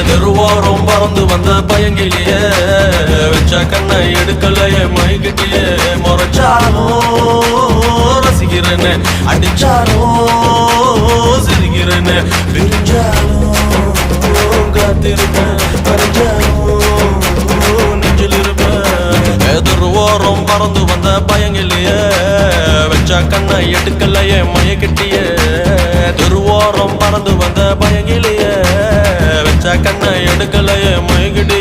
தெருவோரம் பறந்து வந்த பயங்கிலேயே வச்ச கண்ணை எடுக்கலையே மைகிட்டியே முறைச்சாலும் ரசிக்கிறேன்னு அடிச்சாலும் சிரிக்கிறேன்னு பிரிஞ்சாலும் காத்திருப்பேன் மறைஞ்சாலும் நெஞ்சில் இருப்பேன் தெருவோரம் பறந்து வந்த பயங்கிலேயே வச்ச கண்ணை எடுக்கலையே மயக்கிட்டியே தெருவோரம் பறந்து வந்த பயங்கிலேயே வச்ச கண்ணை எடுக்கலையே மயக்கிட்டியே